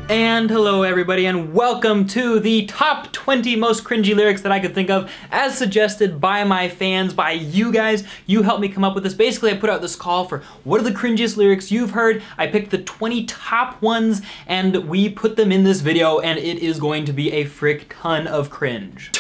And hello everybody, and welcome to the top 20 most cringy lyrics that I could think of as suggested by my fans, by you guys. You helped me come up with this. Basically, I put out this call for what are the cringiest lyrics you've heard. I picked the 20 top ones and we put them in this video, and it is going to be a frick ton of cringe.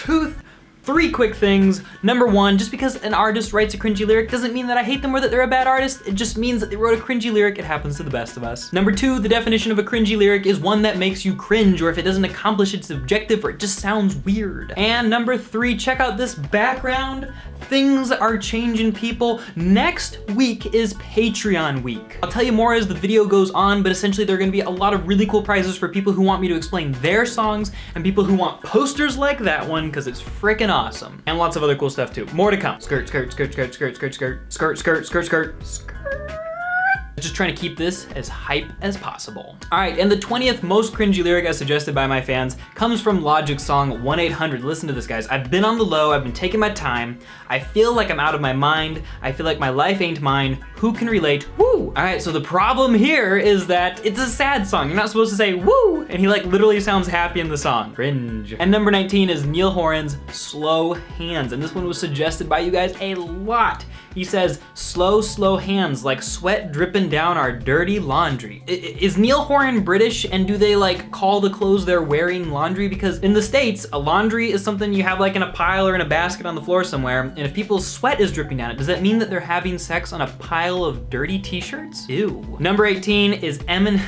Three quick things. Number one, just because an artist writes a cringy lyric doesn't mean that I hate them or that they're a bad artist. It just means that they wrote a cringy lyric. It happens to the best of us. Number two, the definition of a cringy lyric is one that makes you cringe, or if it doesn't accomplish its objective, or it just sounds weird. And number three, check out this background. Things are changing, people. Next week is Patreon week. I'll tell you more as the video goes on, but essentially there are gonna be a lot of really cool prizes for people who want me to explain their songs and people who want posters like that one, because it's freaking awesome. And lots of other cool stuff too. More to come. Skirt, skirt, skirt, skirt, skirt, skirt, skirt, skirt, skirt, skirt, skirt, skirt. Just trying to keep this as hype as possible. All right, and the 20th most cringy lyric as suggested by my fans comes from Logic's song 1-800. Listen to this, guys. I've been on the low, I've been taking my time. I feel like I'm out of my mind. I feel like my life ain't mine. Who can relate? Woo! All right, so the problem here is that it's a sad song. You're not supposed to say woo, and he like literally sounds happy in the song. Cringe. And number 19 is Niall Horan's Slow Hands, and this one was suggested by you guys a lot. He says, slow, slow hands, like sweat dripping down our dirty laundry. Is Niall Horan British, and do they like call the clothes they're wearing laundry? Because in the States, a laundry is something you have like in a pile or in a basket on the floor somewhere, and if people's sweat is dripping down it, does that mean that they're having sex on a pile of dirty t-shirts? Ew. Number 18 is Eminem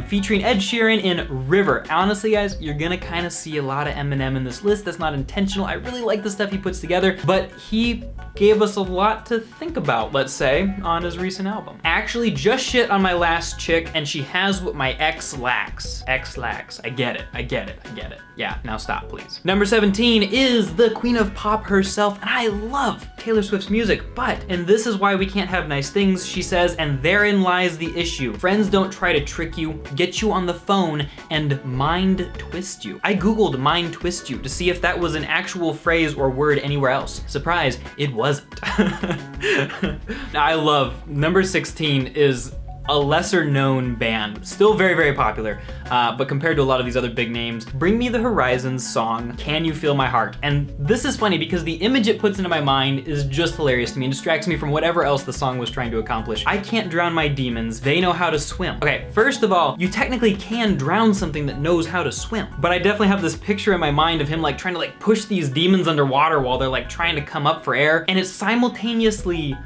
featuring Ed Sheeran in River. Honestly, guys, you're gonna kind of see a lot of Eminem in this list. That's not intentional. I really like the stuff he puts together, but he gave us a lot to think about, let's say, on his recent album. Actually, just shit on my last chick, and she has what my ex lacks. Ex lacks. I get it. I get it. I get it. Yeah, now stop, please. Number 17 is the queen of pop herself, and I love Taylor Swift's music, but, and this is why we can't have nice things, she says, and therein lies the issue. Friends don't try to trick you, get you on the phone, and mind twist you. I googled mind twist you to see if that was an actual phrase or word anywhere else. Surprise, it wasn't. I love, number 16 is a lesser known band, still very, very popular, but compared to a lot of these other big names, Bring Me the Horizon's song, Can You Feel My Heart? And this is funny because the image it puts into my mind is just hilarious to me and distracts me from whatever else the song was trying to accomplish. I can't drown my demons, they know how to swim. Okay, first of all, you technically can drown something that knows how to swim, but I definitely have this picture in my mind of him like trying to like push these demons underwater while they're like trying to come up for air, and it's simultaneously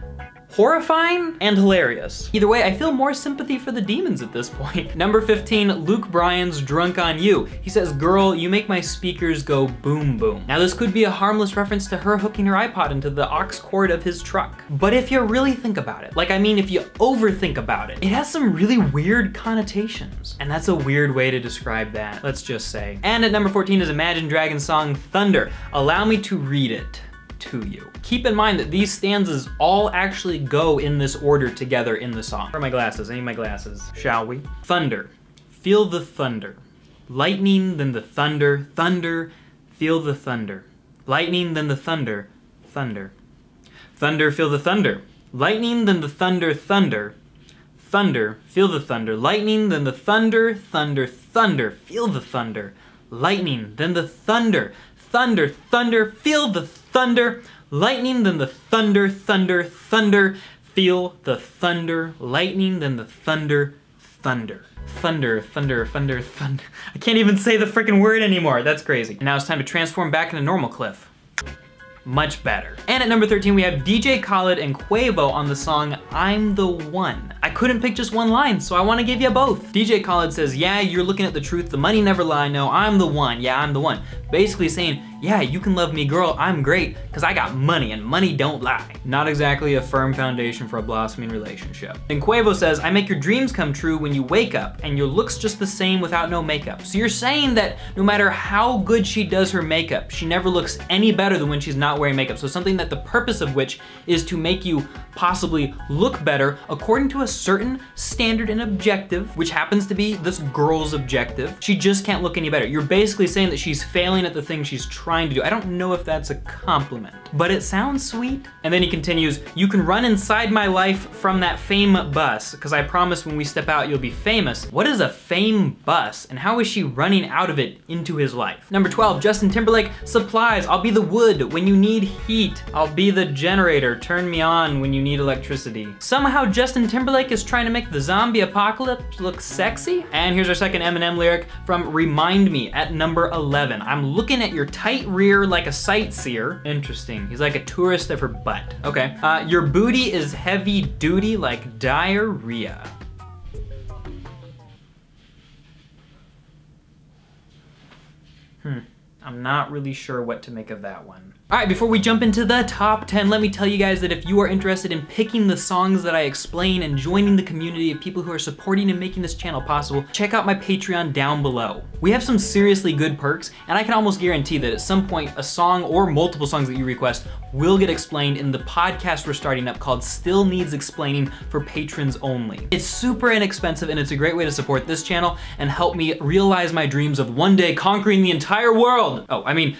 horrifying and hilarious. Either way, I feel more sympathy for the demons at this point. Number 15, Luke Bryan's Drunk on You. He says, girl, you make my speakers go boom boom. Now this could be a harmless reference to her hooking her iPod into the aux cord of his truck. But if you really think about it, like I mean if you overthink about it, it has some really weird connotations. And that's a weird way to describe that, let's just say. And at number 14 is Imagine Dragons' song Thunder. Allow me to read it to you. Keep in mind that these stanzas all actually go in this order together in the song. Where are my glasses? I need my glasses. Shall we? Thunder. Feel the thunder. Lightning, then the thunder. Thunder. Feel the thunder. Lightning, then the thunder. Thunder. Thunder, feel the thunder. Lightning, then the thunder. Thunder. Thunder. Feel the thunder. Lightning, then the thunder. Thunder. Thunder. Feel the thunder. Lightning, then the thunder. Thunder. Thunder. Feel the thunder. Lightning, then the thunder. Thunder. Thunder. Feel the thunder. Lightning, then the thunder. Thunder. Thunder, thunder, thunder, thunder. I can't even say the freaking word anymore. That's crazy. And now it's time to transform back into normal Cliff. Much better. And at number 13, we have DJ Khaled and Quavo on the song I'm the One. I couldn't pick just one line, so I want to give you both. DJ Khaled says, yeah, you're looking at the truth, the money never lie, no, I'm the one, yeah, I'm the one. Basically saying, yeah, you can love me, girl, I'm great, because I got money, and money don't lie. Not exactly a firm foundation for a blossoming relationship. Then Quavo says, I make your dreams come true when you wake up, and your look's just the same without no makeup. So you're saying that no matter how good she does her makeup, she never looks any better than when she's not wearing makeup. So something that the purpose of which is to make you possibly look better according to a certain standard and objective, which happens to be this girl's objective. She just can't look any better. You're basically saying that she's failing at the thing she's trying to do. I don't know if that's a compliment. but it sounds sweet. And then he continues, you can run inside my life from that fame bus, because I promise when we step out you'll be famous. What is a fame bus, and how is she running out of it into his life? Number 12, Justin Timberlake, Supplies. I'll be the wood when you need heat. I'll be the generator, turn me on when you need electricity. Somehow Justin Timberlake is trying to make the zombie apocalypse look sexy. And here's our second Eminem lyric from Remind Me at number 11. I'm looking at your tight rear like a sightseer. Interesting, he's like a tourist of her butt. Okay, your booty is heavy duty like diarrhea. I'm not really sure what to make of that one. All right, before we jump into the top 10, let me tell you guys that if you are interested in picking the songs that I explain and joining the community of people who are supporting and making this channel possible, check out my Patreon down below. We have some seriously good perks, and I can almost guarantee that at some point, a song or multiple songs that you request will get explained in the podcast we're starting up called Still Needs Explaining for patrons only. It's super inexpensive, and it's a great way to support this channel and help me realize my dreams of one day conquering the entire world. Oh, I mean,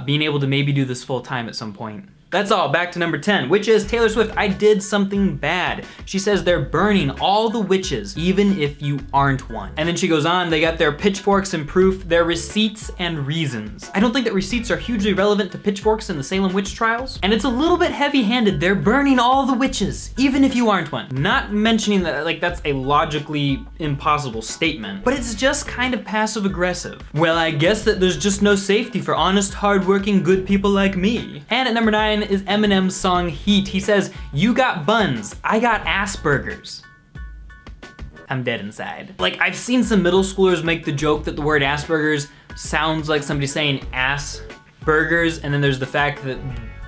being able to maybe do this full time at some point. That's all, back to number 10, which is Taylor Swift, I Did Something Bad. She says they're burning all the witches, even if you aren't one. And then she goes on, they got their pitchforks and proof, their receipts and reasons. I don't think that receipts are hugely relevant to pitchforks in the Salem witch trials. And it's a little bit heavy-handed, they're burning all the witches, even if you aren't one. Not mentioning that, like, that's a logically impossible statement, but it's just kind of passive-aggressive. Well, I guess that there's just no safety for honest, hardworking, good people like me. And at number 9, is Eminem's song Heat. He says, you got buns, I got Asperger's. I'm dead inside. Like, I've seen some middle schoolers make the joke that the word Asperger's sounds like somebody saying ass burgers, and then there's the fact that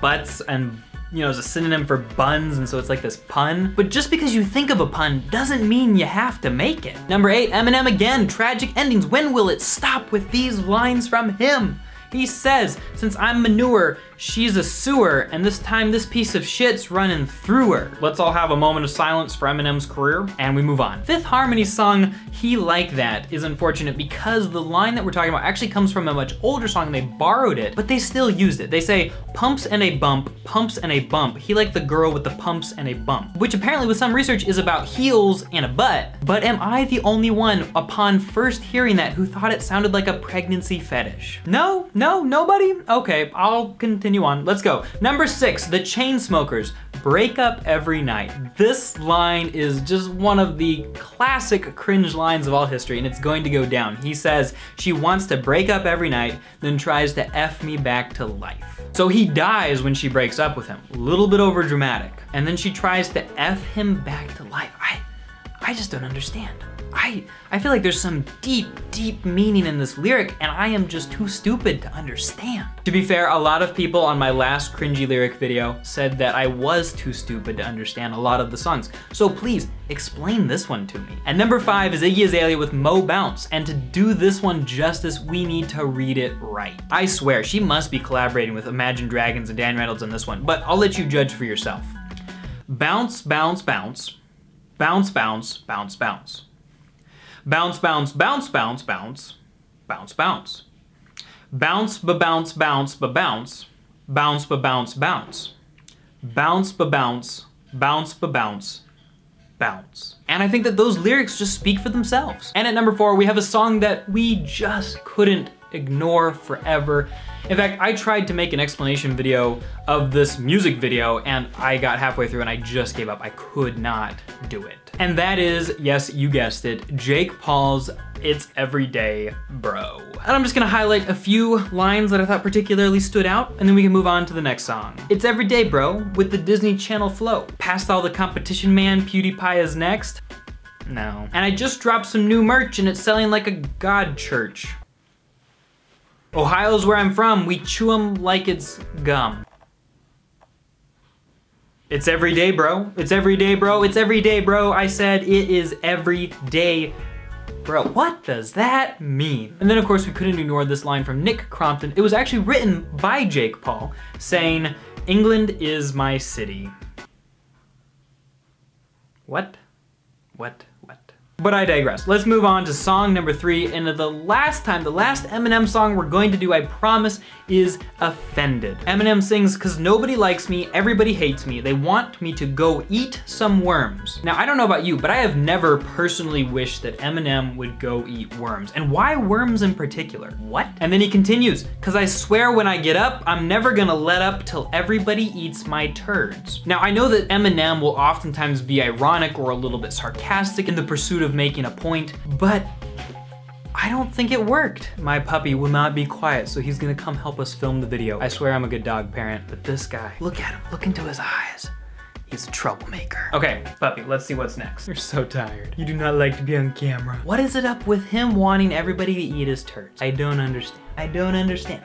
butts and is a synonym for buns, and so it's like this pun. But just because you think of a pun doesn't mean you have to make it. Number 8, Eminem again, tragic endings. When will it stop with these lines from him? He says, since I'm manure, she's a sewer, and this time this piece of shit's running through her. Let's all have a moment of silence for Eminem's career, and we move on. Fifth Harmony's song, He Like That, is unfortunate because the line that we're talking about actually comes from a much older song, and they borrowed it, but they still used it. They say, pumps and a bump, pumps and a bump. He liked the girl with the pumps and a bump, which apparently with some research is about heels and a butt. But am I the only one upon first hearing that who thought it sounded like a pregnancy fetish? No, nobody? Okay, I'll continue on. Let's go. Number 6, The Chainsmokers, Break Up Every Night. This line is just one of the classic cringe lines of all history, and it's going to go down. He says, she wants to break up every night, then tries to F me back to life. So he dies when she breaks up with him. A little bit over dramatic. And then she tries to F him back to life. I just don't understand. I feel like there's some deep meaning in this lyric, and I am just too stupid to understand. To be fair, a lot of people on my last cringy lyric video said that I was too stupid to understand a lot of the songs. So please, explain this one to me. And number 5 is Iggy Azalea with Mo Bounce, and to do this one justice, we need to read it right. I swear, she must be collaborating with Imagine Dragons and Dan Reynolds on this one, but I'll let you judge for yourself. Bounce, bounce, bounce. Bounce, bounce, bounce, bounce. Bounce, bounce, bounce, bounce, bounce, bounce, bounce. Bounce, ba-bounce, bounce, ba-bounce. Bounce, ba-bounce, bounce. Bounce, ba-bounce, bounce, ba-bounce, bounce. And I think that those lyrics just speak for themselves. And at number 4, we have a song that we just couldn't ignore forever. In fact, I tried to make an explanation video of this music video, and I got halfway through and I just gave up. I could not do it. And that is, yes, you guessed it, Jake Paul's It's Everyday Bro. And I'm just gonna highlight a few lines that I thought particularly stood out, and then we can move on to the next song. It's everyday, bro, with the Disney Channel flow. Past all the competition, man, PewDiePie is next. No. And I just dropped some new merch and it's selling like a god church. Ohio's where I'm from, we chew 'em like it's gum. It's every day, bro. It's every day, bro. It's every day, bro. I said it is every day, bro. What does that mean? And then of course we couldn't ignore this line from Nick Crompton. It was actually written by Jake Paul saying, England is my city. What? But I digress. Let's move on to song number 3. And the last Eminem song we're going to do, I promise, is Offended. Eminem sings, "'Cause nobody likes me, everybody hates me. They want me to go eat some worms." Now, I don't know about you, but I have never personally wished that Eminem would go eat worms. And why worms in particular? What? And then he continues, "'Cause I swear when I get up, I'm never gonna let up till everybody eats my turds." Now, I know that Eminem will oftentimes be ironic or a little bit sarcastic in the pursuit of making a point, but I don't think it worked. My puppy will not be quiet, so he's gonna come help us film the video. I swear I'm a good dog parent, but this guy, look at him, look into his eyes. He's a troublemaker. Okay, puppy, let's see what's next. You're so tired. You do not like to be on camera. What is it up with him wanting everybody to eat his turds? I don't understand. I don't understand.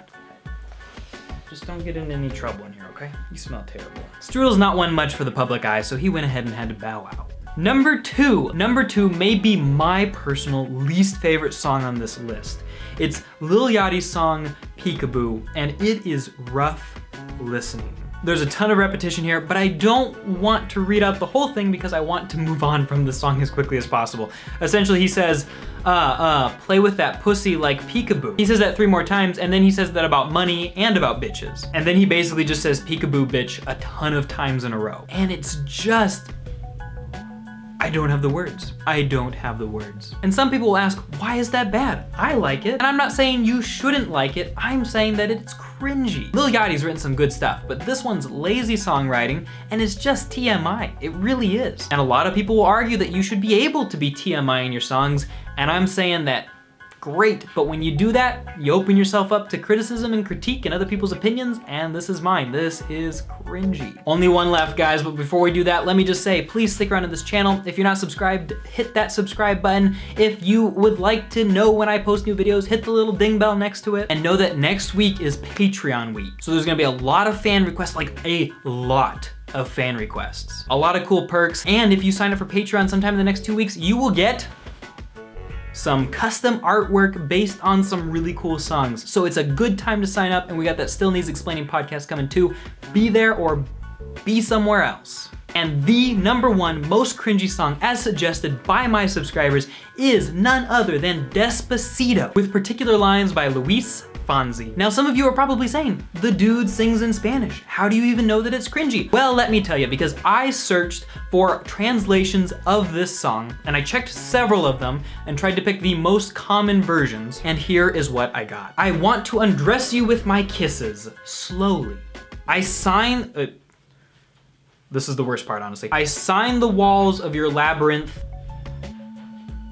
Just don't get in any trouble in here, okay? You smell terrible. Strudel's not one much for the public eye, so he went ahead and had to bow out. Number two may be my personal least favorite song on this list. It's Lil Yachty's song, Peekaboo, and it is rough listening. There's a ton of repetition here, but I don't want to read out the whole thing because I want to move on from the song as quickly as possible. Essentially, he says, play with that pussy like peekaboo. He says that 3 more times, and then he says that about money and about bitches. And then he basically just says peekaboo bitch a ton of times in a row. And it's just, I don't have the words. I don't have the words. And some people will ask, why is that bad? I like it. And I'm not saying you shouldn't like it. I'm saying that it's cringy. Lil Yachty's written some good stuff, but this one's lazy songwriting and it's just TMI. It really is. And a lot of people will argue that you should be able to be TMI in your songs, and I'm saying that great, but when you do that, you open yourself up to criticism and critique and other people's opinions, and this is mine. This is cringy. Only one left, guys, but before we do that, let me just say, please stick around to this channel. If you're not subscribed, hit that subscribe button. If you would like to know when I post new videos, hit the little ding bell next to it, and know that next week is Patreon week. So there's gonna be a lot of fan requests, like a lot of fan requests. A lot of cool perks, and if you sign up for Patreon sometime in the next 2 weeks, you will get some custom artwork based on some really cool songs. So it's a good time to sign up, and we got that Still Needs Explaining podcast coming too. Be there or be somewhere else. And the #1 most cringy song, as suggested by my subscribers, is none other than Despacito, with particular lines by Luis Fonsi. Now, some of you are probably saying, the dude sings in Spanish. How do you even know that it's cringy? Well, let me tell you, because I searched for translations of this song, and I checked several of them and tried to pick the most common versions, and here is what I got. I want to undress you with my kisses, slowly. I sign, this is the worst part, honestly. I sign the walls of your labyrinth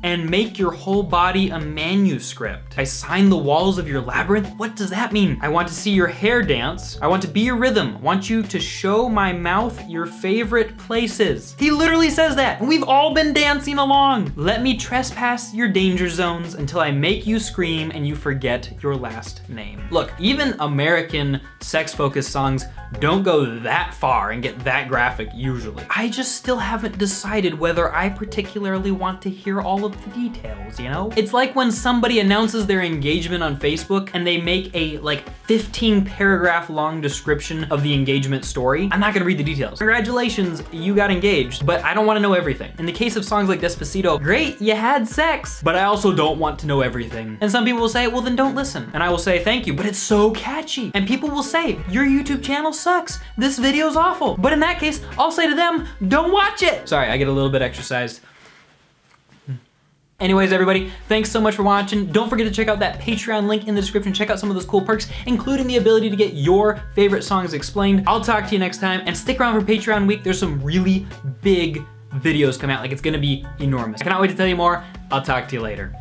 and make your whole body a manuscript. I sign the walls of your labyrinth? What does that mean? I want to see your hair dance. I want to be your rhythm. Want you to show my mouth your favorite places. He literally says that, and we've all been dancing along. Let me trespass your danger zones until I make you scream and you forget your last name. Look, even American sex-focused songs don't go that far and get that graphic usually. I just still haven't decided whether I particularly want to hear all of the details, you know? It's like when somebody announces their engagement on Facebook and they make a like 15 paragraph long description of the engagement story. I'm not gonna read the details. Congratulations, you got engaged, but I don't wanna know everything. In the case of songs like Despacito, great, you had sex, but I also don't want to know everything. And some people will say, well then don't listen. And I will say, thank you, but it's so catchy. And people will say, your YouTube channel sucks. This video's awful. But in that case, I'll say to them, don't watch it. Sorry, I get a little bit exercised. Anyways, everybody, thanks so much for watching. Don't forget to check out that Patreon link in the description. Check out some of those cool perks, including the ability to get your favorite songs explained. I'll talk to you next time, and stick around for Patreon week. There's some really big videos coming out. Like, it's gonna be enormous. I cannot wait to tell you more. I'll talk to you later.